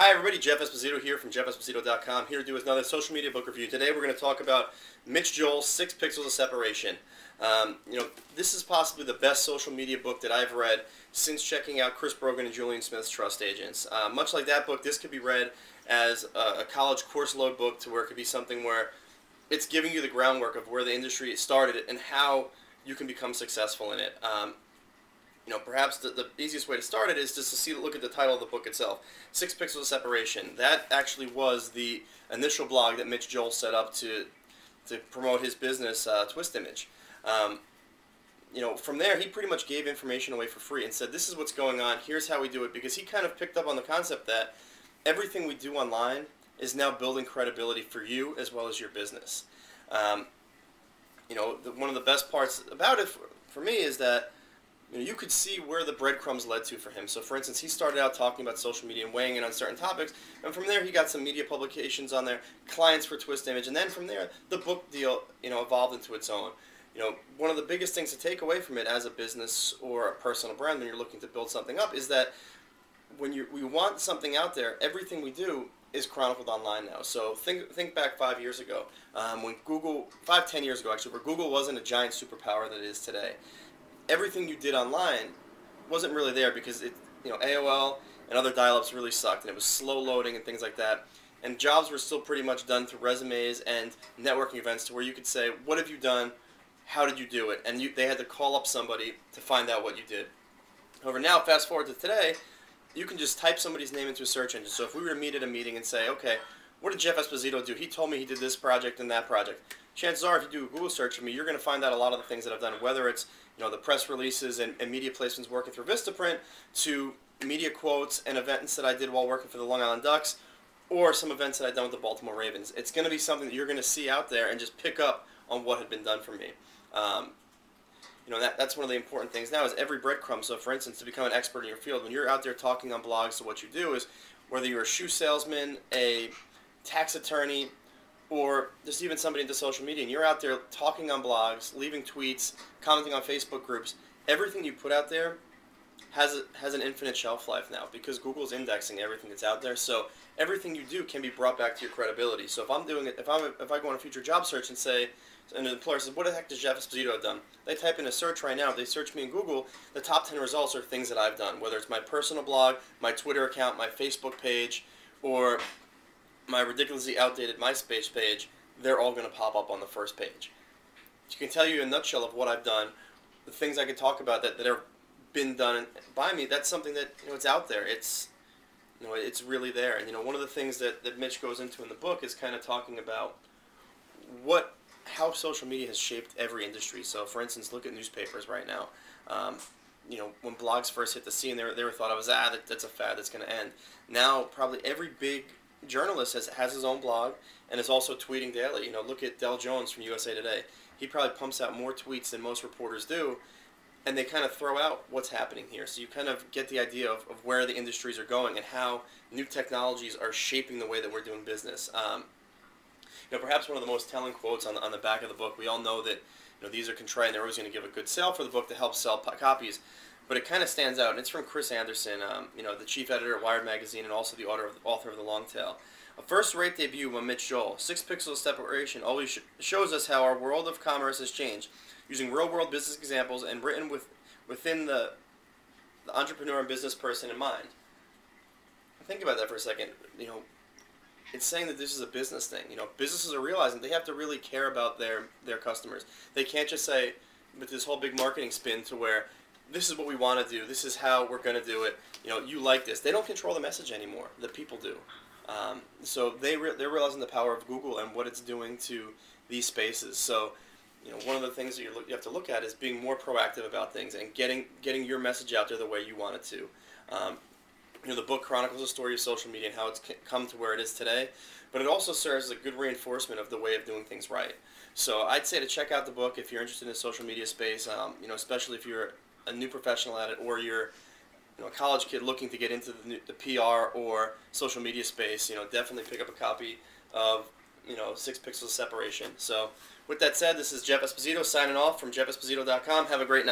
Hi everybody, Jeff Esposito here from jeffesposito.com, here to do another social media book review. Today we're going to talk about Mitch Joel's 6 Pixels of Separation. This is possibly the best social media book that I've read since checking out Chris Brogan and Julian Smith's Trust Agents. Much like that book, this could be read as a college course load book, to where it could be something where it's giving you the groundwork of where the industry started and how you can become successful in it. Perhaps the easiest way to start it is just to look at the title of the book itself, 6 Pixels of Separation. That actually was the initial blog that Mitch Joel set up to promote his business, Twist Image. From there, he pretty much gave information away for free and said, this is what's going on, here's how we do it, because he kind of picked up on the concept that everything we do online is now building credibility for you as well as your business. One of the best parts about it for me is that you could see where the breadcrumbs led to for him. So, for instance, he started out talking about social media and weighing in on certain topics, and from there he got some media publications on there, clients for Twist Image, and then from there the book deal, evolved into its own. One of the biggest things to take away from it as a business or a personal brand when you're looking to build something up is that when we want something out there, everything we do is chronicled online now. So think back 5 years ago, when Google, 10 years ago actually, where Google wasn't a giant superpower that it is today. Everything you did online wasn't really there because AOL and other dial-ups really sucked, and it was slow loading and things like that. And jobs were still pretty much done through resumes and networking events, to where you could say, what have you done? How did you do it? And they had to call up somebody to find out what you did. However, now, fast forward to today, you can just type somebody's name into a search engine. So if we were to meet at a meeting and say, okay, what did Jeff Esposito do? He told me he did this project and that project. Chances are, if you do a Google search of me, you're going to find out a lot of the things that I've done, whether it's the press releases and media placements working through Vistaprint, to media quotes and events that I did while working for the Long Island Ducks, or some events that I've done with the Baltimore Ravens. It's going to be something that you're going to see out there and just pick up on what had been done for me. That's one of the important things now, is every breadcrumb. So, for instance, to become an expert in your field, when you're out there talking on blogs, so what you do is, whether you're a shoe salesman, a tax attorney, or just even somebody into social media, and you're out there talking on blogs, leaving tweets, commenting on Facebook groups, everything you put out there has an infinite shelf life now, because Google's indexing everything that's out there. So everything you do can be brought back to your credibility. So if I'm doing it, if I go on a future job search and say, and an employer says, what the heck does Jeff Esposito have done? They type in a search right now. If they search me in Google, the top 10 results are things that I've done, whether it's my personal blog, my Twitter account, my Facebook page, or my ridiculously outdated MySpace page. They're all going to pop up on the first page. You can tell you a nutshell of what I've done, the things I could talk about that have been done by me. That's something that it's out there. It's it's really there. And one of the things that Mitch goes into in the book is kind of talking about how social media has shaped every industry. So, for instance, look at newspapers right now. When blogs first hit the scene, they were thought of as that's a fad that's going to end. Now, probably every big journalist has his own blog and is also tweeting daily. Look at Del Jones from USA Today. He probably pumps out more tweets than most reporters do, and they kind of throw out what's happening here. So you kind of get the idea of where the industries are going and how new technologies are shaping the way that we're doing business. Perhaps one of the most telling quotes on the back of the book, we all know that these are contrite and they're always going to give a good sale for the book to help sell copies, but it kind of stands out, and it's from Chris Anderson, the chief editor at Wired Magazine and also the author of The Long Tail. A first-rate debut by Mitch Joel, 6 Pixels of Separation, always shows us how our world of commerce has changed, using real-world business examples and written within the entrepreneur and business person in mind. Think about that for a second. It's saying that this is a business thing. Businesses are realizing they have to really care about their customers. They can't just say, with this whole big marketing spin, to where this is what we want to do, this is how we're going to do it, you like this. They don't control the message anymore. The people do. So they're realizing the power of Google and what it's doing to these spaces. So, one of the things that you have to look at is being more proactive about things and getting your message out there the way you want it to. The book chronicles the story of social media and how it's come to where it is today, but it also serves as a good reinforcement of the way of doing things right. So I'd say to check out the book if you're interested in the social media space, especially if you're a new professional at it, or you're a college kid looking to get into the PR or social media space. Definitely pick up a copy of 6 Pixels of Separation. So with that said, this is Jeff Esposito signing off from jeffesposito.com. Have a great night.